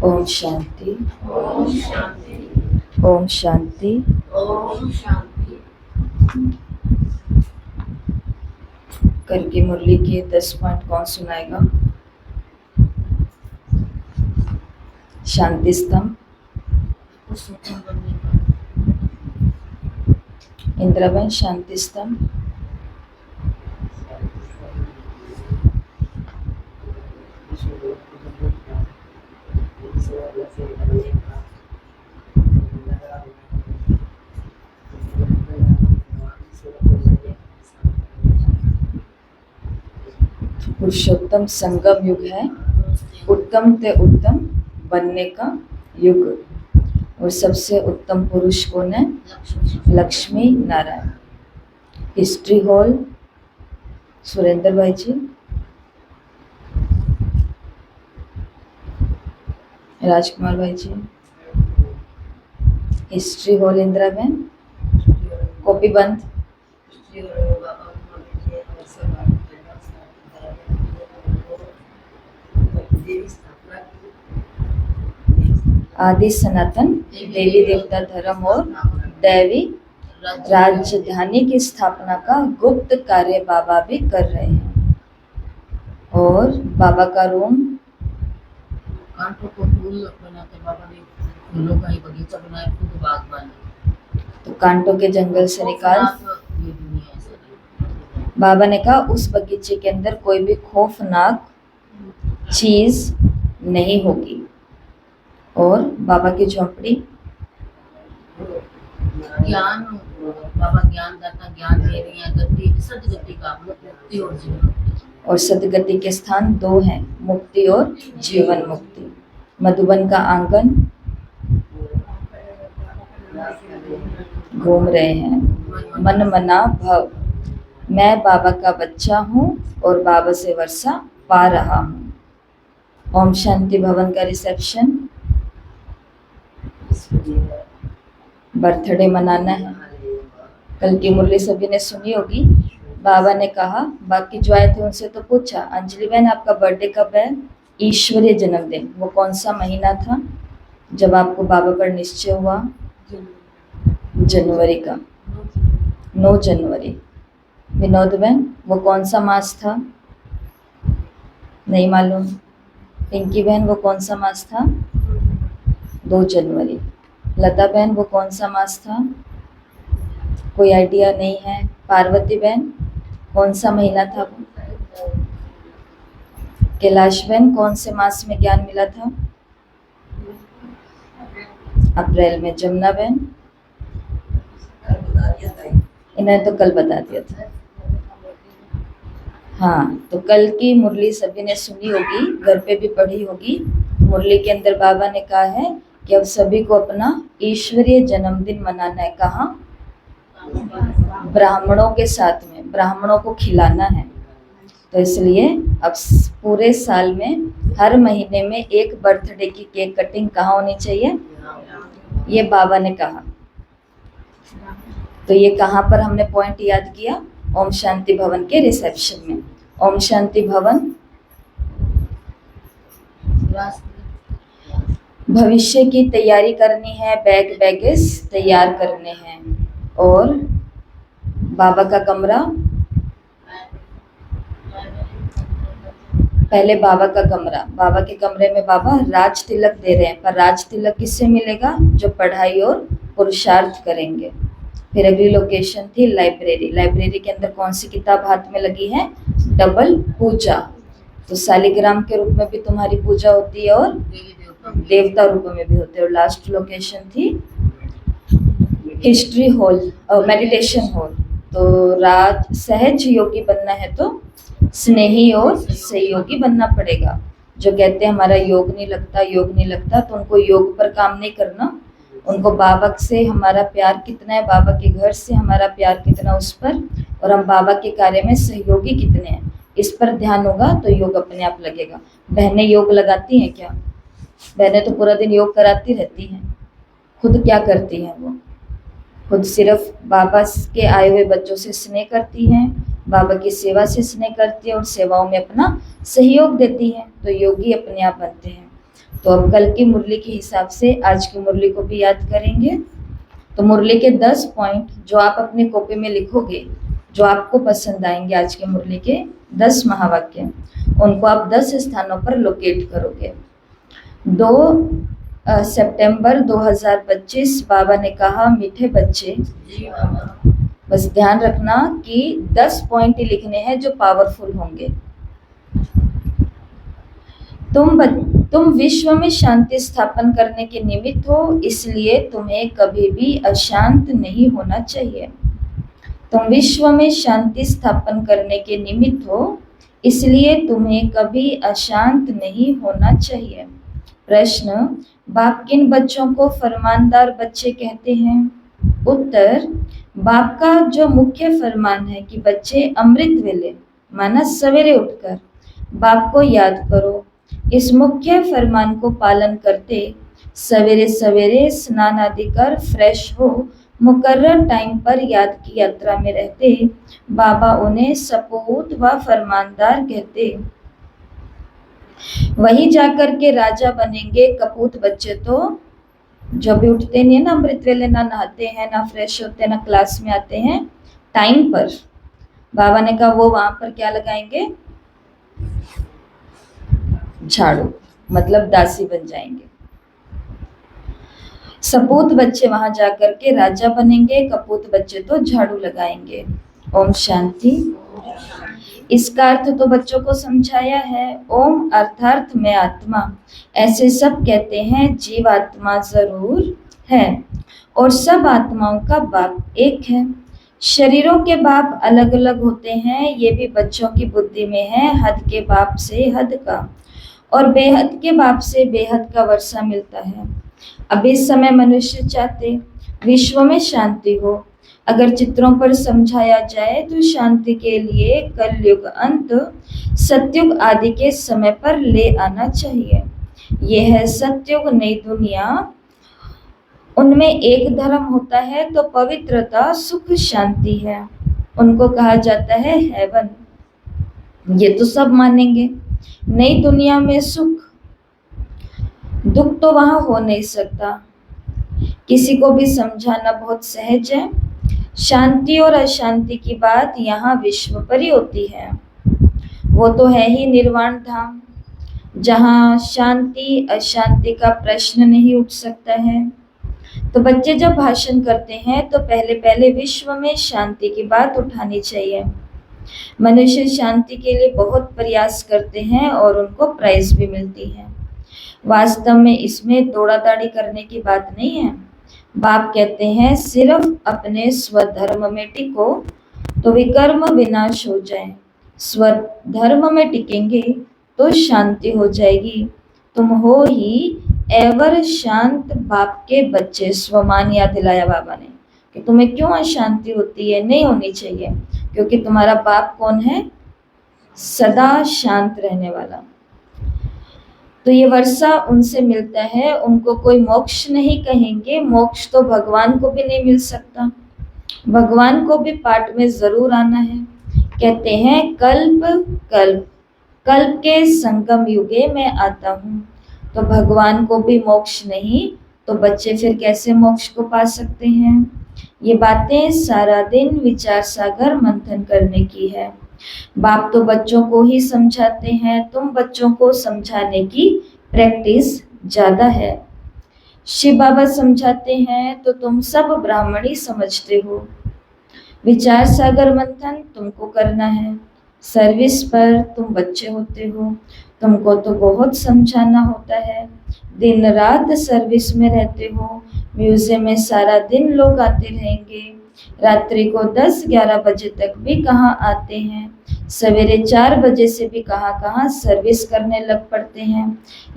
ओम शांति, ओम शांति, ओम शांति। ओम शांति। कल की मुरली के 10 पॉइंट कौन सुनाएगा? शांति स्तंभ। पुरुषोत्तम बनने का। इंदिराबेन, शांति स्तंभ। पुरुषोत्तम संगम युग है, उत्तम ते उत्तम बनने का युग। और सबसे उत्तम पुरुष कौन है? लक्ष्मी नारायण। हिस्ट्री हॉल, सुरेंद्र भाई जी। राजकुमार भाई ji. History hall Indiraben. Copy बंद। आदि सनातन देवी देवता धर्म और दैवी राजधानी की स्थापना का गुप्त कार्य बाबा भी कर रहे हैं। और बाबा का रूम, कांटों को फूल बनाकर बाबा ने फूलों का ही बगीचा बनाया, खुद बागबानी। तो कांटों के जंगल से निकाल। ये दुनिया ऐसा नहीं। बाबा ने कहा उस बगीचे के अंदर कोई भी खौफनाक चीज नहीं होगी। और बाबा की झोंपड़ी, ज्ञान, बाबा ज्ञान दाता, ज्ञान दे रही है। गति, सदगति का मुक्ति और जीवन। और सदगति के स्थान 2 हैं, मुक्ति और जीवन मुक्ति। मधुबन का आंगन घूम रहे हैं। मन मना भव, मैं बाबा का बच्चा हूँ और बाबा से वर्षा पा रहा हूँ। ओम शांति भवन का रिसेप्शन। बर्थडे मनाना है। कल की मुरली सभी ने सुनी होगी। बाबा ने कहा, बाकी जो आए थे उनसे तो पूछा, अंजलि बहन आपका बर्थडे कब है? ईश्वरीय जन्मदिन। वो कौन सा महीना था जब आपको बाबा पर निश्चय हुआ? जनवरी का, 9 जनवरी। विनोद बहन, वो कौन सा मास था? नहीं मालूम। पिंकी बहन, वो कौन सा मास था? 2 जनवरी। लता बहन, वो कौन सा मास था? कोई आइडिया नहीं है। पार्वती बहन, कौन सा महीना था वो? कैलाश बहन, कौन से मास में ज्ञान मिला था? अप्रैल में। जमुना बहन, इन्होंने तो कल बता दिया था। हाँ, तो कल की मुरली सभी ने सुनी होगी, घर पे भी पढ़ी होगी। मुरली के अंदर बाबा ने कहा है कि अब सभी को अपना ईश्वरीय जन्मदिन मनाना है। कहाँ? ब्राह्मणों के साथ में, ब्राह्मणों को खिलाना है। तो इसलिए अब पूरे साल में हर महीने में एक बर्थडे की केक कटिंग कहाँ होनी चाहिए? ये बाबा ने कहा। तो ये कहाँ पर हमने पॉइंट याद किया? ओम शांति भवन के रिसेप्शन में। ओम शांति भवन भविष्य की तैयारी करनी है, बैग बैगेज तैयार करने हैं। और बाबा का कमरा, पहले बाबा का कमरा, बाबा के कमरे में बाबा राज तिलक दे रहे हैं। पर राज तिलक किससे मिलेगा? जो पढ़ाई और पुरुषार्थ करेंगे। फिर अगली लोकेशन थी लाइब्रेरी। लाइब्रेरी के अंदर कौन सी किताब हाथ में लगी है? डबल पूजा। तो शालिग्राम के रूप में भी तुम्हारी पूजा होती है और देवता रूप में भी होते हैं। और लास्ट लोकेशन थी हिस्ट्री हॉल और मेडिटेशन हॉल। तो राज सहज योगी बनना है तो स्नेही और सहयोगी बनना पड़ेगा। जो कहते हैं हमारा योग नहीं लगता, योग नहीं लगता, तो उनको योग पर काम नहीं करना। उनको बाबा से हमारा प्यार कितना है, बाबा के घर से हमारा प्यार कितना उस पर, और हम बाबा के कार्य में सहयोगी कितने हैं, इस पर ध्यान होगा तो योग अपने आप लगेगा। बहनें योग लगाती हैं क्या? बहनें तो पूरा दिन योग कराती रहती हैं। खुद क्या करती हैं? वो खुद सिर्फ बाबा के आए हुए बच्चों से स्नेह करती हैं, बाबा की सेवा से स्नेह करती है और सेवाओं में अपना सहयोग देती हैं। तो योगी अपने आप बनते हैं। तो अब कल की मुरली के हिसाब से आज की मुरली को भी याद करेंगे। तो मुरली के 10 पॉइंट जो आप अपनी कॉपी में लिखोगे, जो आपको पसंद आएंगे, आज के मुरली के 10 महावाक्य, उनको आप 10 स्थानों पर लोकेट करोगे। 2 सितंबर 2025 बाबा ने कहा, मीठे बच्चे, जी बाबा। बस ध्यान रखना कि 10 पॉइंट ही लिखने हैं जो पावरफुल होंगे। तुम विश्व में शांति स्थापन करने के निमित्त हो, इसलिए तुम्हें कभी भी अशांत नहीं होना चाहिए। तुम विश्व में शांति स्थापन करने के निमित्त हो, इसलिए तुम्हें कभी अशांत नहीं होना चाहिए। प्रश्न, बाप किन बच्चों को फरमानदार बच्चे कहते हैं? उत्तर, बाप का जो मुख्य फरमान है कि बच्चे अमृत वेले माना सवेरे उठकर बाप को याद करो, इस मुख्य फरमान को पालन करते सवेरे सवेरे स्नान आदि कर फ्रेश हो मुकर्रर टाइम पर याद की यात्रा में रहते बाबा उन्हें सपूत व फरमानदार कहते। वही जाकर के राजा बनेंगे कपूत बच्चे तो जो भी उठते नहीं है ना अमृत वेले, ना नहाते हैं, ना फ्रेश होते हैं, ना क्लास में आते हैं टाइम पर, बाबा ने कहा वो वहां पर क्या लगाएंगे? झाड़ू, मतलब दासी बन जाएंगे। सपूत बच्चे वहां जाकर के राजा बनेंगे, कपूत बच्चे तो झाड़ू लगाएंगे। ओम शांति। इसका अर्थ तो बच्चों को समझाया है। ओम अर्थार्थ में आत्मा, ऐसे सब कहते हैं जीव आत्मा जरूर है और सब आत्माओं का बाप एक है। शरीरों के बाप अलग अलग होते हैं, ये भी बच्चों की बुद्धि में है। हद के बाप से हद का और बेहद के बाप से बेहद का वर्षा मिलता है। अब इस समय मनुष्य चाहते विश्व में शांति हो। अगर चित्रों पर समझाया जाए तो शांति के लिए कलयुग अंत सतयुग आदि के समय पर ले आना चाहिए। यह है सतयुग, नई दुनिया, उनमें एक धर्म होता है तो पवित्रता सुख शांति है, उनको कहा जाता है हेवन। ये तो सब मानेंगे। नई दुनिया में सुख, दुख तो वहां हो नहीं सकता, किसी को भी समझाना बहुत सहज है। शांति और अशांति की बात यहाँ विश्व पर ही होती है। वो तो है ही निर्वाण धाम, जहाँ शांति अशांति का प्रश्न नहीं उठ सकता है। तो बच्चे जब भाषण करते हैं तो पहले पहले विश्व में शांति की बात उठानी चाहिए। मनुष्य शांति के लिए बहुत प्रयास करते हैं और उनको प्राइज भी मिलती है। वास्तव में इसमें दौड़ा दाड़ी करने की बात नहीं है। बाप कहते हैं सिर्फ अपने स्वधर्म में टिको तो विकर्म विनाश हो जाए। स्वधर्म में टिकेंगे तो शांति हो जाएगी। तुम हो ही एवर शांत बाप के बच्चे। स्वमान याद दिलाया बाबा ने कि तुम्हें क्यों अशांति होती है, नहीं होनी चाहिए, क्योंकि तुम्हारा बाप कौन है? सदा शांत रहने वाला। तो ये वर्षा उनसे मिलता है, उनको कोई मोक्ष नहीं कहेंगे। मोक्ष तो भगवान को भी नहीं मिल सकता, भगवान को भी पाठ में जरूर आना है। कहते हैं कल्प कल्प कल्प के संगम युगे में आता हूँ। तो भगवान को भी मोक्ष नहीं तो बच्चे फिर कैसे मोक्ष को पा सकते हैं? ये बातें सारा दिन विचार सागर मंथन करने की है। बाप तो बच्चों को ही समझाते हैं, तुम बच्चों को समझाने की प्रैक्टिस ज्यादा है। शिव बाबा समझाते हैं तो तुम सब ब्राह्मणी समझते हो। विचार सागर मंथन तुमको करना है, सर्विस पर तुम बच्चे होते हो, तुमको तो बहुत समझाना होता है। दिन रात सर्विस में रहते हो, म्यूजियम में सारा दिन लोग आते रहेंगे, रात्रि को 10-11 बजे तक भी कहाँ आते हैं, सवेरे 4 बजे से भी कहाँ कहाँ सर्विस करने लग पड़ते हैं।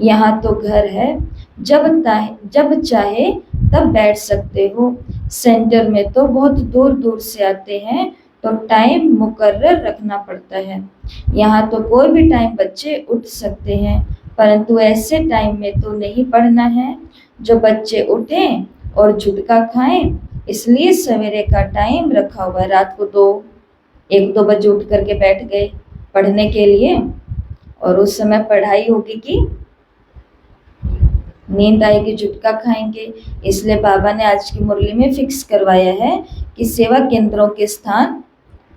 यहाँ तो घर है, जब चाहे तब बैठ सकते हो। सेंटर में तो बहुत दूर दूर से आते हैं तो टाइम मुकर्रर रखना पड़ता है। यहाँ तो कोई भी टाइम बच्चे उठ सकते हैं, परंतु ऐसे टाइम में तो नहीं पढ़ना है जो बच्चे उठें और झुटका खाएं। इसलिए सवेरे का टाइम रखा हुआ है। रात को 1-2 बजे उठ करके बैठ गए पढ़ने के लिए, और उस समय पढ़ाई होगी कि नींद आएगी झुटका खाएंगे। इसलिए बाबा ने आज की मुरली में फिक्स करवाया है कि सेवा केंद्रों के स्थान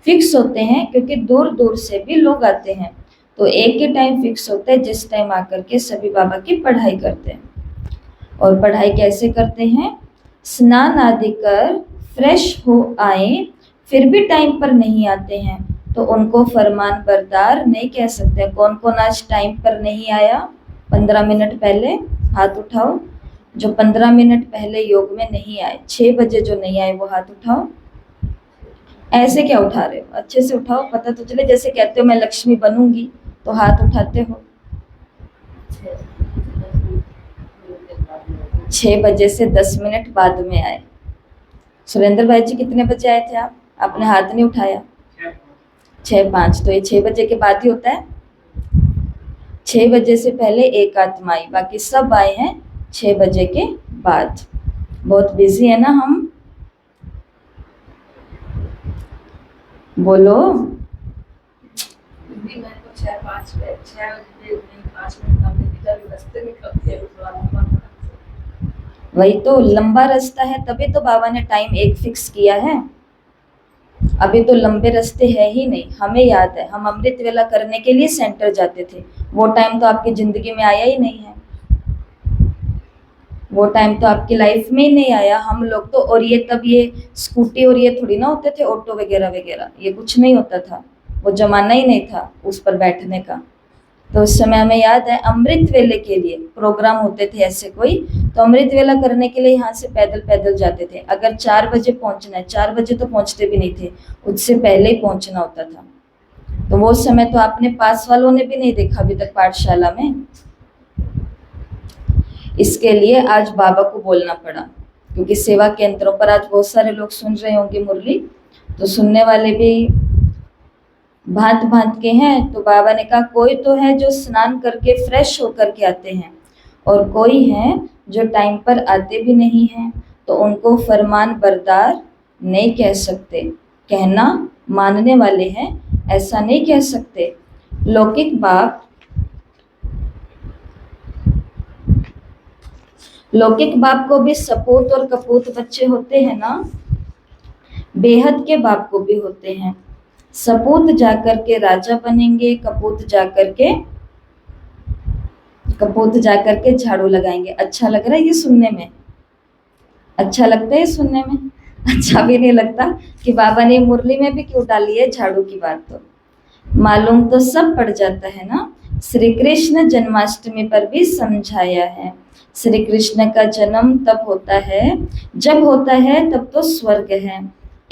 फिक्स होते हैं, क्योंकि दूर दूर से भी लोग आते हैं। तो एक ही टाइम फिक्स होता है जिस टाइम आकर के सभी बाबा की पढ़ाई करते हैं। और पढ़ाई कैसे करते हैं? स्नान आदि कर फ्रेश हो आए फिर भी टाइम पर नहीं आते हैं तो उनको फरमान बरदार नहीं कह सकते। कौन कौन आज टाइम पर नहीं आया? 15 मिनट पहले हाथ उठाओ। जो 15 मिनट पहले योग में नहीं आए, 6 बजे जो नहीं आए वो हाथ उठाओ। ऐसे क्या उठा रहे हो? अच्छे से उठाओ, पता तो चले। जैसे कहते हो मैं लक्ष्मी बनूंगी तो हाथ उठाते हो। 6 बजे से 10 मिनट बाद में आए। सुरेंद्र भाई जी कितने बजे आए थे आप? आपने हाथ नहीं उठाया। 6:05, तो ये 6 बजे के बाद ही होता है। 6 बजे से पहले एक आत्मा आई, बाकी सब आए हैं 6 बजे के बाद। बहुत बिजी है ना हम। बोलो। वही तो लंबा रास्ता है, तभी तो बाबा ने टाइम एक फिक्स किया है। अभी तो लंबे रास्ते है ही नहीं। हमें याद है हम अमृत वेला करने के लिए सेंटर जाते थे, वो टाइम तो आपकी जिंदगी में आया ही नहीं है। वो टाइम तो आपकी लाइफ में ही नहीं आया। हम लोग तो, और ये तब ये स्कूटी और ये थोड़ी ना होते थे, ऑटो वगैरह वगैरह, ये कुछ नहीं होता था। वो जमाना ही नहीं था उस पर बैठने का। तो उस समय हमें याद है अमृत वेले के लिए प्रोग्राम होते थे ऐसे कोई, तो अमृत वेला करने के लिए यहाँ से पैदल पैदल जाते थे। अगर 4 बजे पहुंचना है, 4 बजे तो पहुंचते भी नहीं थे, उससे पहले ही पहुंचना होता था। तो वो समय तो आपने पास वालों ने भी नहीं देखा अभी तक पाठशाला में। इसके लिए आज बाबा को बोलना पड़ा, क्योंकि सेवा केंद्रों पर आज बहुत सारे लोग सुन रहे होंगे मुरली, तो सुनने वाले भी भांत भांत के हैं। तो बाबा ने कहा कोई तो है जो स्नान करके फ्रेश होकर के आते हैं, और कोई है जो टाइम पर आते भी नहीं हैं, तो उनको फरमान बरदार नहीं कह सकते। कहना मानने वाले हैं, ऐसा नहीं कह सकते। लौकिक बाप को भी सपूत और कपूत बच्चे होते हैं ना, बेहद के बाप को भी होते हैं। सपूत जाकर के राजा बनेंगे, कपूत जाकर के झाड़ू लगाएंगे। अच्छा लग रहा है ये सुनने में? अच्छा लगता है सुनने में? अच्छा भी नहीं लगता कि बाबा ने मुरली में भी क्यों डाली है झाड़ू की बात? तो मालूम तो सब पड़ जाता है ना। श्री कृष्ण जन्माष्टमी पर भी समझाया है। श्री कृष्ण का जन्म तब होता है, जब होता है तब तो स्वर्ग है,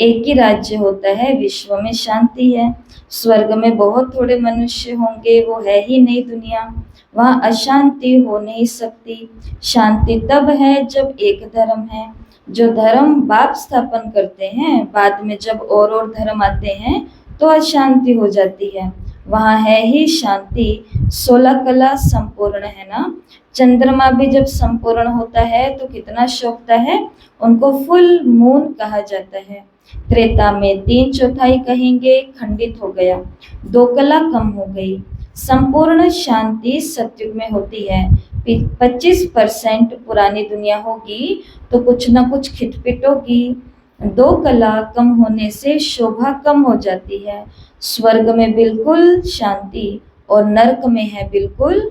एक ही राज्य होता है, विश्व में शांति है। स्वर्ग में बहुत थोड़े मनुष्य होंगे, वो है ही नहीं दुनिया, वहाँ अशांति हो नहीं सकती। शांति तब है जब एक धर्म है। जो धर्म बाप स्थापन करते हैं, बाद में जब और धर्म आते हैं तो अशांति हो जाती है। वहाँ है ही शांति। 16 कला संपूर्ण है ना। चंद्रमा भी जब संपूर्ण होता है तो कितना शोभता है, उनको फुल मून कहा जाता है। त्रेता में 3/4 कहेंगे खंडित हो गया, 2 कला कम हो गई। संपूर्ण शांति सतयुग में होती है। 25% पुरानी दुनिया होगी तो कुछ ना कुछ खिटपिट होगी। 2 कला कम होने से शोभा कम हो जाती है। स्वर्ग में बिल्कुल शांति और नरक में है बिल्कुल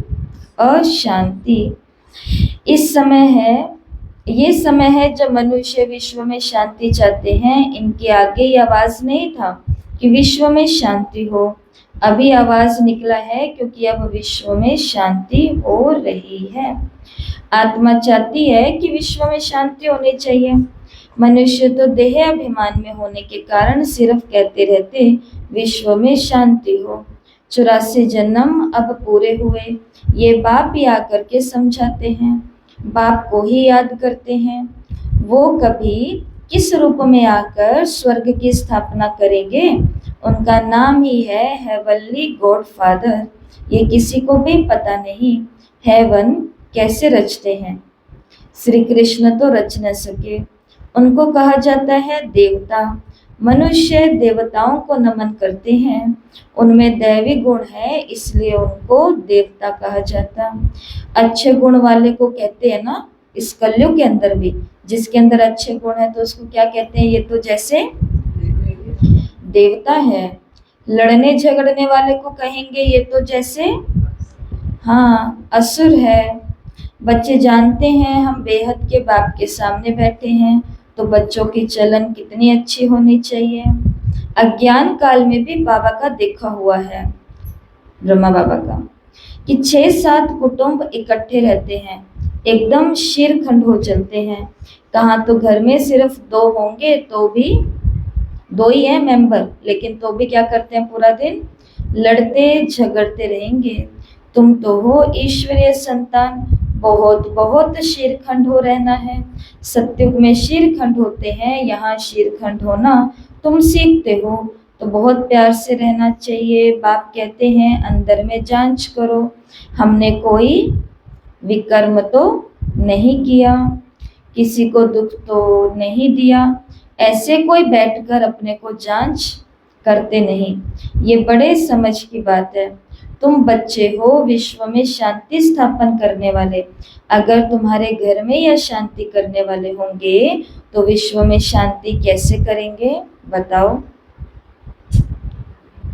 अशांति। ये समय है जब मनुष्य विश्व में शांति चाहते हैं। इनके आगे ये आवाज नहीं था कि विश्व में शांति हो, अभी आवाज निकला है क्योंकि अब विश्व में शांति हो रही है। आत्मा चाहती है कि विश्व में शांति होनी चाहिए। मनुष्य तो देह अभिमान में होने के कारण सिर्फ कहते रहते विश्व में शांति हो। 84 जन्म अब पूरे हुए, ये बाप ही आकर के समझाते हैं, बाप को ही याद करते हैं। वो कभी किस रूप में आकर स्वर्ग की स्थापना करेंगे, उनका नाम ही है हेवनली गॉड फादर। ये किसी को भी पता नहीं हेवन कैसे रचते हैं। श्री कृष्ण तो रच न सके, उनको कहा जाता है देवता। मनुष्य देवताओं को नमन करते हैं, उनमें दैवी गुण है इसलिए उनको देवता कहा जाता। अच्छे गुण वाले को कहते हैं ना, इस कलयुग के अंदर भी जिसके अंदर अच्छे गुण है तो उसको क्या कहते हैं, ये तो जैसे देवता है। लड़ने झगड़ने वाले को कहेंगे ये तो जैसे हाँ असुर है। बच्चे जानते हैं हम बेहद के बाप के सामने बैठे हैं, तो बच्चों की चलन कितनी अच्छी होनी चाहिए। अज्ञान काल में भी बाबा का देखा हुआ है, ब्रह्मा बाबा का, कि 6-7 कुटुंब इकट्ठे रहते हैं, एकदम शीरखंड हो चलते हैं। कहाँ तो घर में सिर्फ 2 होंगे तो भी 2 ही है मेंबर, लेकिन तो भी क्या करते हैं, पूरा दिन लड़ते झगड़ते रहेंगे। तुम तो हो ईश्वरीय संतान, बहुत बहुत शीरखंड हो रहना है। सत्युग में शीरखंड होते हैं, यहाँ शीरखंड होना तुम सीखते हो, तो बहुत प्यार से रहना चाहिए। बाप कहते हैं अंदर में जांच करो, हमने कोई विकर्म तो नहीं किया, किसी को दुख तो नहीं दिया, ऐसे कोई बैठकर अपने को जांच करते नहीं। ये बड़े समझ की बात है। तुम बच्चे हो विश्व में शांति स्थापन करने वाले। अगर तुम्हारे घर में यह शांति करने वाले होंगे तो विश्व में शांति कैसे करेंगे बताओ।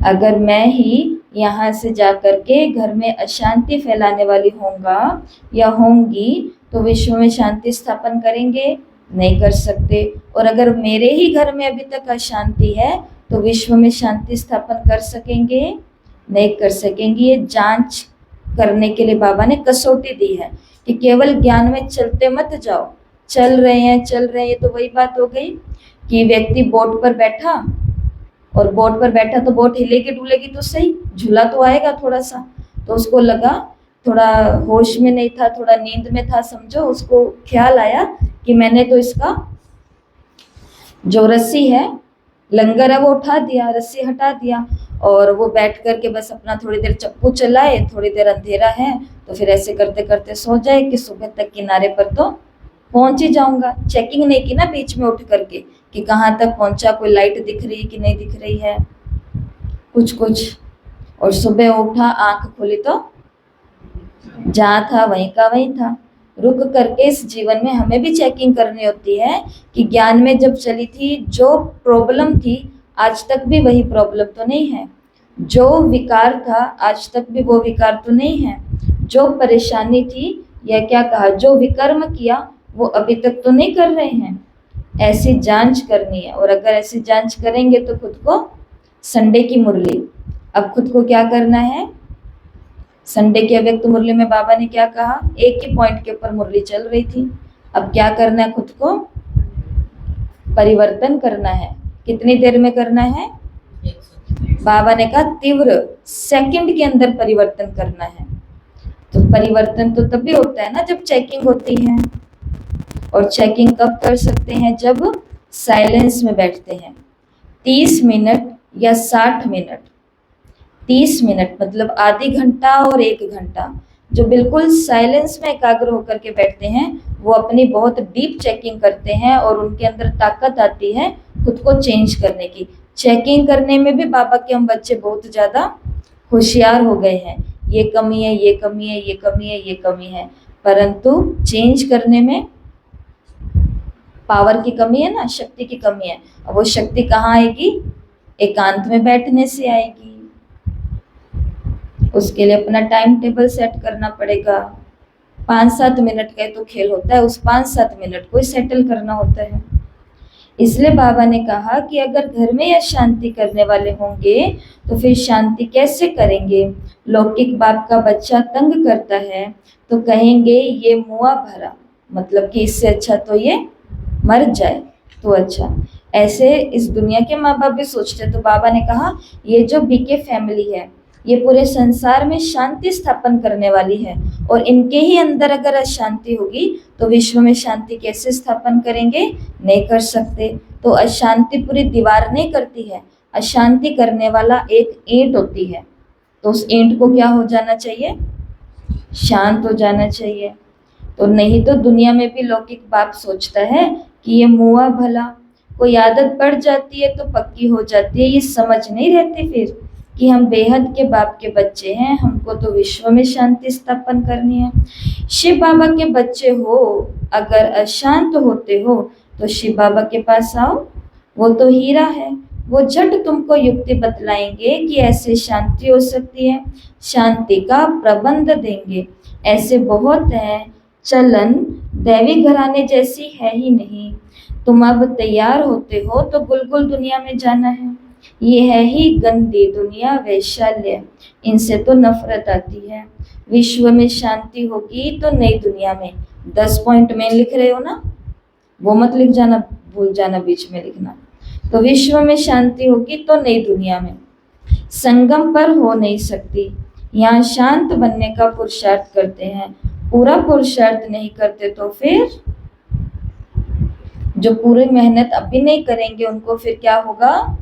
अगर मैं ही यहाँ से जाकर के घर में अशांति फैलाने वाली होऊंगा या होंगी तो विश्व में शांति स्थापन करेंगे, नहीं कर सकते। और अगर मेरे ही घर में अभी तक अशांति है तो विश्व में शांति स्थापन कर सकेंगे, नहीं कर सकेंगे। ये जांच करने के लिए बाबा ने कसौटी दी है कि केवल ज्ञान में चलते मत जाओ। चल रहे हैं ये तो वही बात हो गई कि व्यक्ति बोट पर बैठा और बोट पर बैठा तो बोट हिलेगी डुलेगी तो सही, झूला तो आएगा थोड़ा सा, तो उसको लगा, थोड़ा होश में नहीं था, थोड़ा नींद में था समझो, उसको ख्याल आया कि मैंने तो इसका जो रस्सी है लंगर है वो उठा दिया, रस्सी हटा दिया, और वो बैठ करके बस अपना थोड़ी देर चप्पू चलाए, थोड़ी देर अंधेरा है तो फिर ऐसे करते करते सो जाए कि सुबह तक किनारे पर तो पहुंच ही जाऊंगा। चेकिंग नहीं की ना बीच में उठ करके कि कहाँ तक पहुंचा, कोई लाइट दिख रही है कि नहीं दिख रही है, कुछ। और सुबह उठा, आंख खोली तो जहाँ था वहीं का वहीं था। रुक करके इस जीवन में हमें भी चेकिंग करनी होती है कि ज्ञान में जब चली थी जो प्रॉब्लम थी आज तक भी वही प्रॉब्लम तो नहीं है, जो विकार था आज तक भी वो विकार तो नहीं है, जो परेशानी थी या क्या कहा जो विकर्म किया वो अभी तक तो नहीं कर रहे हैं। ऐसी जांच करनी है, और अगर ऐसी जांच करेंगे तो खुद को संडे की मुरली, अब खुद को क्या करना है, संडे की अव्यक्त मुरली में बाबा ने क्या कहा, एक ही पॉइंट के ऊपर मुरली चल रही थी, अब क्या करना है, खुद को परिवर्तन करना है। कितनी देर में करना है, बाबा ने कहा तीव्र सेकंड के अंदर परिवर्तन करना है। तो परिवर्तन तो तभी होता है ना जब चेकिंग होती है, और चेकिंग कब कर सकते हैं, जब साइलेंस में बैठते हैं 30 मिनट या 60 मिनट। 30 मिनट मतलब आधी घंटा और 1 घंटा जो बिल्कुल साइलेंस में एकाग्र होकर के बैठते हैं वो अपनी बहुत डीप चेकिंग करते हैं, और उनके अंदर ताकत आती है खुद को चेंज करने की। चेकिंग करने में भी बाबा के हम बच्चे बहुत ज़्यादा होशियार हो गए हैं, ये कमी है, ये कमी है, ये कमी है, ये कमी है, परंतु चेंज करने में पावर की कमी है ना, शक्ति की कमी है। अब वो शक्ति कहाँ आएगी, एकांत में बैठने से आएगी। उसके लिए अपना टाइम टेबल सेट करना पड़ेगा। 5-7 मिनट का तो खेल होता है, उस 5-7 मिनट को सेटल करना होता है। इसलिए बाबा ने कहा कि अगर घर में यह शांति करने वाले होंगे तो फिर शांति कैसे करेंगे। लौकिक बाप का बच्चा तंग करता है तो कहेंगे ये मुआ भरा, मतलब कि इससे अच्छा तो ये मर जाए तो अच्छा। ऐसे इस दुनिया के माँ बाप भी सोचते। तो बाबा ने कहा ये जो बीके फैमिली है ये पूरे संसार में शांति स्थापन करने वाली है, और इनके ही अंदर अगर अशांति होगी तो विश्व में शांति कैसे स्थापन करेंगे, नहीं कर सकते। तो अशांति पूरी दीवार नहीं करती है, अशांति करने वाला एक ईंट होती है, तो उस ईंट को क्या हो जाना चाहिए, शांत हो जाना चाहिए। तो नहीं तो दुनिया में भी लौकिक बाप सोचता है कि ये मुआ भला, कोई आदत पड़ जाती है तो पक्की हो जाती है। ये समझ नहीं रहती फिर कि हम बेहद के बाप के बच्चे हैं, हमको तो विश्व में शांति स्थापन करनी है। शिव बाबा के बच्चे हो, अगर अशांत होते हो तो शिव बाबा के पास आओ, वो तो हीरा है। वो झट तुमको युक्ति बतलाएंगे कि ऐसे शांति हो सकती है, शांति का प्रबंध देंगे। ऐसे बहुत हैं, चलन दैवी घराने जैसी है ही नहीं। तुम अब तैयार होते हो तो गुलगुल दुनिया में जाना है। ये है ही गंदी दुनिया, वैशाल्य, इनसे तो नफरत आती है। विश्व में शांति होगी तो नई दुनिया में। 10 पॉइंट में लिख रहे हो ना, वो मत लिख जाना, भूल जाना बीच में लिखना। तो विश्व में शांति होगी तो नई दुनिया में। संगम पर हो नहीं सकती। यहाँ शांत बनने का पुरुषार्थ करते हैं, पूरा पुरुषार्थ नहीं करते तो फिर जो पूरी मेहनत अभी नहीं करेंगे उनको फिर क्या होगा,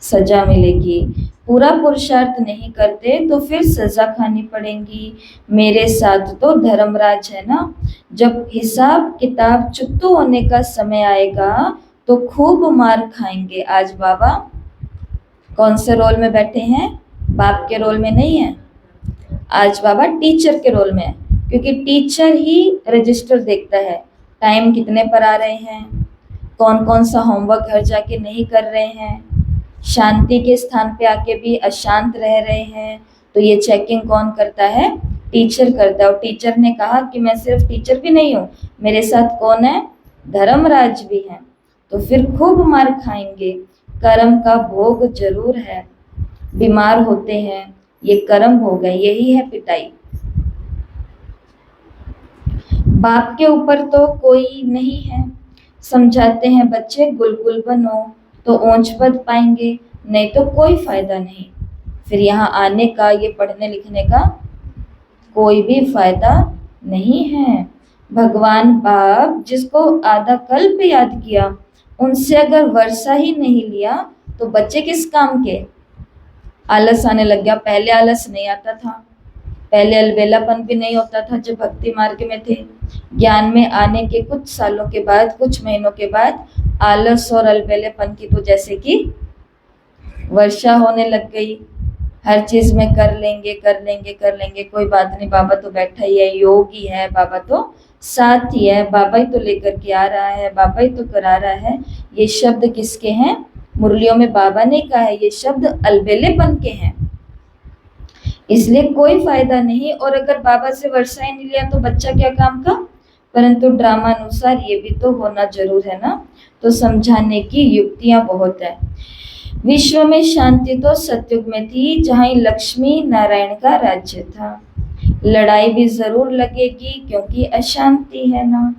सजा मिलेगी। पूरा पुरुषार्थ नहीं करते तो फिर सजा खानी पड़ेगी। मेरे साथ तो धर्मराज है ना। जब हिसाब किताब चुकतू होने का समय आएगा तो खूब मार खाएंगे। आज बाबा कौन से रोल में बैठे हैं, बाप के रोल में नहीं है, आज बाबा टीचर के रोल में है, क्योंकि टीचर ही रजिस्टर देखता है टाइम कितने पर आ रहे हैं, कौन कौन सा होमवर्क घर जाके नहीं कर रहे हैं, शांति के स्थान पे आके भी अशांत रह रहे हैं, तो ये चेकिंग कौन करता है, टीचर करता है। और टीचर ने कहा कि मैं सिर्फ टीचर भी नहीं हूँ, मेरे साथ कौन है, धर्मराज भी है। तो फिर खूब मार खाएंगे। कर्म का भोग जरूर है, बीमार होते हैं, ये कर्म भोग है, यही है पिटाई। बाप के ऊपर तो कोई नहीं है। समझाते हैं बच्चे गुलगुल बनो तो ऊंच पद पाएंगे, नहीं तो कोई फायदा नहीं। फिर यहाँ आने का, ये पढ़ने लिखने का कोई भी फायदा नहीं है। भगवान बाप जिसको आधा कल्प याद किया, उनसे अगर वर्षा ही नहीं लिया तो बच्चे किस काम के। आलस आने लग गया। पहले आलस नहीं आता था, पहले अलबेलापन भी नहीं होता था जब भक्ति मार्ग में थे। ज्ञान में आने के कुछ सालों के बाद, कुछ महीनों के बाद आलस और अलबेलेपन की तो जैसे कि वर्षा होने लग गई। हर चीज में कर लेंगे कर लेंगे कर लेंगे, कोई बात नहीं, बाबा तो बैठा ही है, योगी है, बाबा तो साथ ही है, बाबा ही तो लेकर के आ रहा है, बाबा ही तो करा रहा है। ये शब्द किसके हैं, मुरलियों में बाबा ने कहा है, ये शब्द अलबेलेपन के हैं, इसलिए कोई फायदा नहीं। और अगर बाबा से वर्षा ही नहीं लिया तो बच्चा क्या काम का। परंतु ड्रामा अनुसार ये भी तो होना जरूर है ना, तो समझाने की युक्तियां बहुत है। विश्व में शांति तो सतयुग में थी, जहाँ लक्ष्मी नारायण का राज्य था। लड़ाई भी जरूर लगेगी क्योंकि अशांति है ना।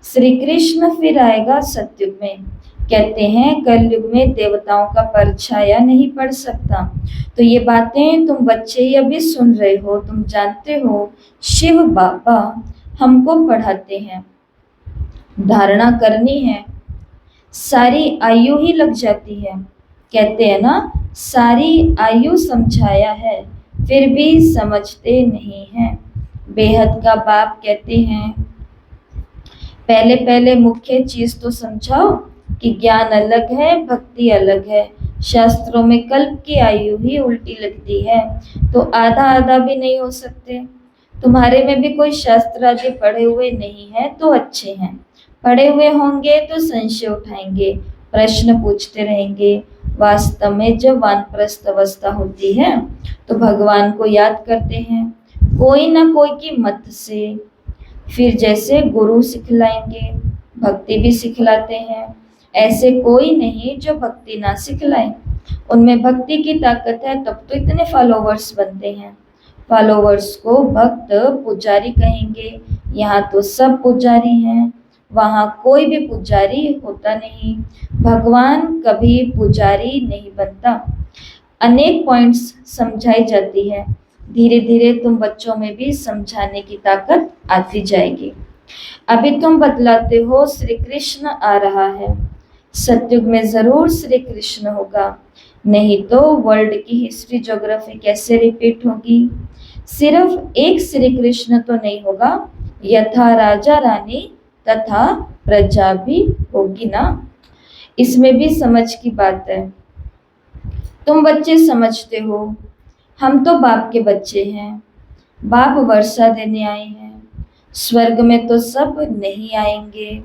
श्री कृष्ण फिर आएगा सतयुग में। कहते हैं कलयुग में देवताओं का परछाया नहीं पड़ सकता। तो ये बातें तुम बच्चे ही अभी सुन रहे हो, तुम जानते हो शिव बाबा हमको पढ़ाते हैं। धारणा करनी है, सारी आयु ही लग जाती है। कहते हैं ना, सारी आयु समझाया है फिर भी समझते नहीं हैं। बेहद का बाप कहते हैं पहले पहले मुख्य चीज तो समझाओ कि ज्ञान अलग है, भक्ति अलग है। शास्त्रों में कल्प की आयु ही उल्टी लगती है, तो आधा आधा भी नहीं हो सकते। तुम्हारे में भी कोई शास्त्र आदि पढ़े हुए नहीं है तो अच्छे हैं, पढ़े हुए होंगे तो संशय उठाएंगे, प्रश्न पूछते रहेंगे। वास्तव में जब वानप्रस्थ अवस्था होती है तो भगवान को याद करते हैं कोई ना कोई की मत से। फिर जैसे गुरु सिखलाएंगे, भक्ति भी सिखलाते हैं। ऐसे कोई नहीं जो भक्ति ना सिखलाए। उनमें भक्ति की ताकत है, तब तो इतने फॉलोवर्स बनते हैं। फॉलोवर्स को भक्त पुजारी कहेंगे। यहाँ तो सब पुजारी हैं, वहाँ कोई भी पुजारी होता नहीं। भगवान कभी पुजारी नहीं बनता। अनेक पॉइंट्स समझाई जाती है, धीरे धीरे तुम बच्चों में भी समझाने की ताकत आती जाएगी। अभी तुम बतलाते हो श्री कृष्ण आ रहा है, सतयुग में जरूर श्री कृष्ण होगा, नहीं तो वर्ल्ड की हिस्ट्री ज्योग्राफी कैसे रिपीट होगी। सिर्फ एक श्री कृष्ण तो नहीं होगा, यथा राजा रानी तथा प्रजा भी होगी ना। इसमें भी समझ की बात है। तुम बच्चे समझते हो, हम तो बाप के बच्चे हैं। बाप वर्षा देने आए हैं। स्वर्ग में तो सब नहीं आएंगे,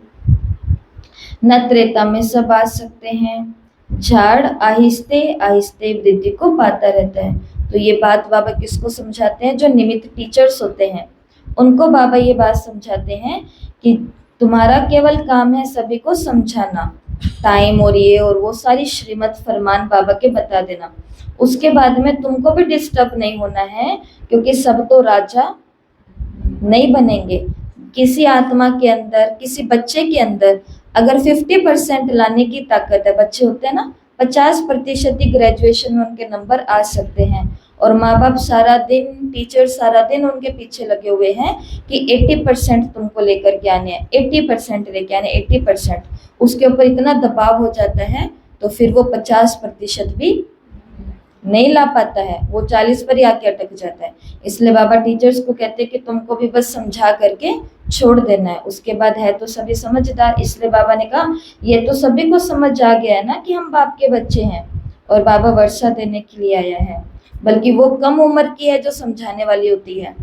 न त्रेता में सब आ सकते हैं। झाड़ आहिस्ते आहिस्ते वृद्धि को पाता रहता है। तो ये बात बाबा किसको समझाते हैं? जो निमित्त टीचर्स होते हैं उनको बाबा ये बात समझाते हैं कि तुम्हारा केवल काम है सभी को समझाना, टाइम और ये और वो सारी श्रीमत फरमान बाबा के बता देना। उसके बाद में तुमको भी डिस्टर्ब नहीं होना है, क्योंकि सब तो राजा नहीं बनेंगे। किसी आत्मा के अंदर, किसी बच्चे के अंदर अगर 50% लाने की ताकत है, बच्चे होते हैं ना 50% ही ग्रेजुएशन में उनके नंबर आ सकते हैं, और माँ बाप सारा दिन, टीचर सारा दिन उनके पीछे लगे हुए हैं कि 80% तुमको लेकर के आने हैं, 80% लेके आने, 80%। उसके ऊपर इतना दबाव हो जाता है तो फिर वो 50% भी नहीं ला पाता है, वो 40 पर ही आके अटक जाता है। इसलिए बाबा टीचर्स को कहते हैं कि तुमको भी बस समझा करके छोड़ देना है, उसके बाद है तो सभी समझदार। इसलिए बाबा ने कहा ये तो सभी को समझ आ गया है ना कि हम बाप के बच्चे हैं और बाबा वर्षा देने के लिए आया है। बल्कि वो कम उम्र की है जो समझाने वाली होती है,